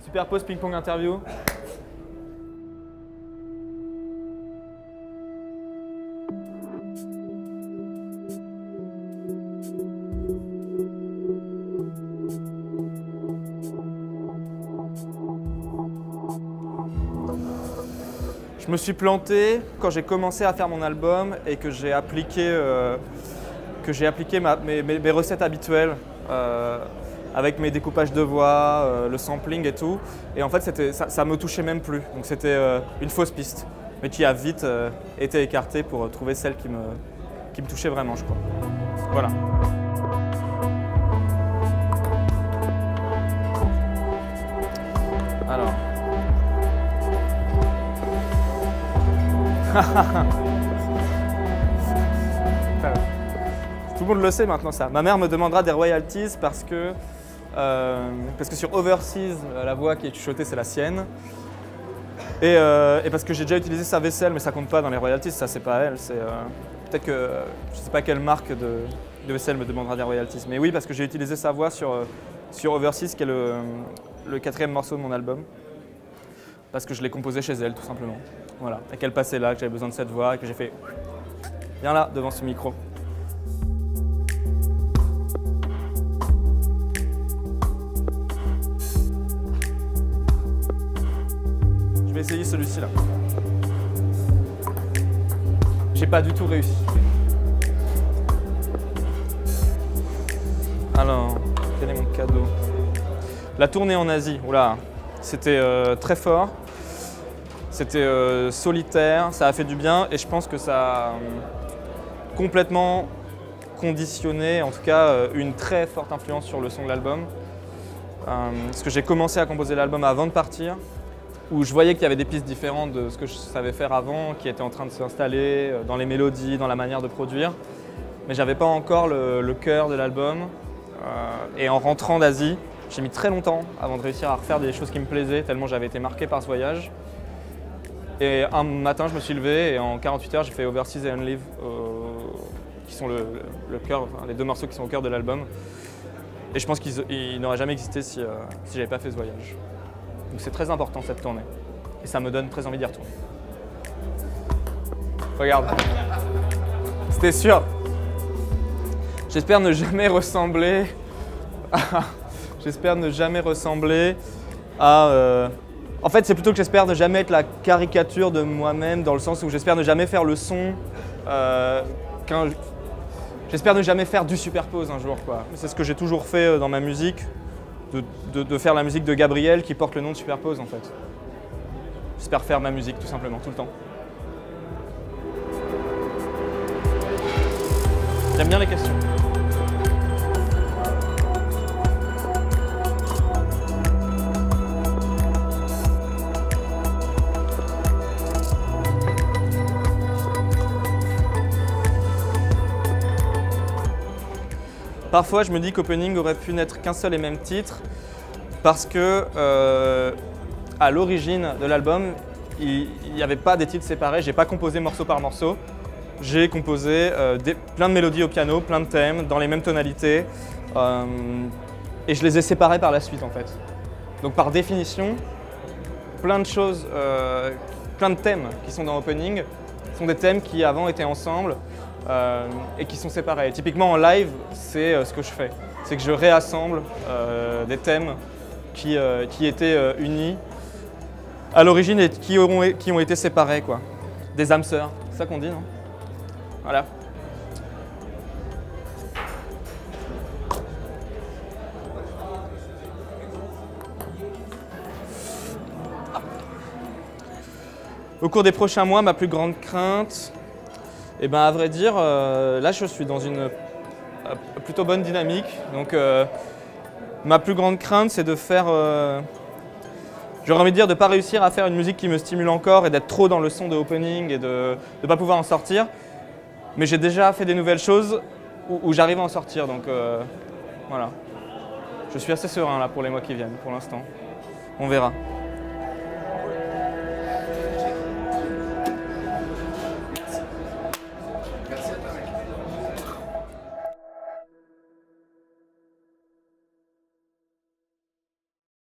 Super pause ping-pong interview. Je me suis planté quand j'ai commencé à faire mon album et que j'ai appliqué, mes recettes habituelles avec mes découpages de voix, le sampling et tout. Et en fait, ça me touchait même plus. Donc c'était une fausse piste, mais qui a vite été écartée pour trouver celle qui me touchait vraiment, je crois. Voilà. Alors. Tout le monde le sait maintenant ça. Ma mère me demandera des royalties parce que sur Overseas, la voix qui est chuchotée c'est la sienne. Et parce que j'ai déjà utilisé sa vaisselle, mais ça compte pas dans les royalties, ça c'est pas elle. Peut-être que je sais pas quelle marque de vaisselle me demandera des royalties. Mais oui, parce que j'ai utilisé sa voix sur Overseas, qui est le 4e morceau de mon album. Parce que je l'ai composé chez elle, tout simplement. Voilà. Et qu'elle passait là, que j'avais besoin de cette voix, et que j'ai fait « Viens là, devant ce micro ». Je vais essayer celui-ci là. J'ai pas du tout réussi. Alors, quel est mon cadeau? La tournée en Asie, oula, c'était très fort. C'était solitaire, ça a fait du bien et je pense que ça a complètement conditionné, en tout cas une très forte influence sur le son de l'album. Parce que j'ai commencé à composer l'album avant de partir, où je voyais qu'il y avait des pistes différentes de ce que je savais faire avant, qui étaient en train de s'installer dans les mélodies, dans la manière de produire. Mais j'avais pas encore le cœur de l'album. Et en rentrant d'Asie, j'ai mis très longtemps avant de réussir à refaire des choses qui me plaisaient, tellement j'avais été marqué par ce voyage. Et un matin, je me suis levé et en 48 heures, j'ai fait Overseas et Unlive, qui sont le cœur, enfin, les 2 morceaux qui sont au cœur de l'album. Et je pense qu'ils n'auraient jamais existé si j'avais pas fait ce voyage. Donc c'est très important cette tournée. Et ça me donne très envie d'y retourner. Regarde. C'était sûr. J'espère ne jamais ressembler à... En fait, c'est plutôt que j'espère ne jamais être la caricature de moi-même, dans le sens où j'espère ne jamais faire le son j'espère ne jamais faire du superpose un jour, quoi. C'est ce que j'ai toujours fait dans ma musique, de faire la musique de Gabriel qui porte le nom de Superpose, en fait. J'espère faire ma musique, tout simplement, tout le temps. J'aime bien les questions. Parfois, je me dis qu'Opening aurait pu n'être qu'un seul et même titre parce que, à l'origine de l'album, il n'y avait pas des titres séparés. J'ai pas composé morceau par morceau. J'ai composé plein de mélodies au piano, plein de thèmes, dans les mêmes tonalités. Et je les ai séparés par la suite, en fait. Donc, par définition, plein de choses, plein de thèmes qui sont dans Opening sont des thèmes qui avant étaient ensemble. Et qui sont séparés. Et typiquement en live, c'est ce que je fais. C'est que je réassemble des thèmes qui étaient unis à l'origine et qui ont été séparés, quoi. Des âmes sœurs, c'est ça qu'on dit, non? Voilà. Au cours des prochains mois, ma plus grande crainte, eh ben, à vrai dire, là je suis dans une plutôt bonne dynamique. Donc ma plus grande crainte c'est de faire, j'aurais envie de dire de ne pas réussir à faire une musique qui me stimule encore et d'être trop dans le son de Opening et de ne pas pouvoir en sortir. Mais j'ai déjà fait des nouvelles choses où j'arrive à en sortir. Donc voilà, je suis assez serein là pour les mois qui viennent pour l'instant. On verra.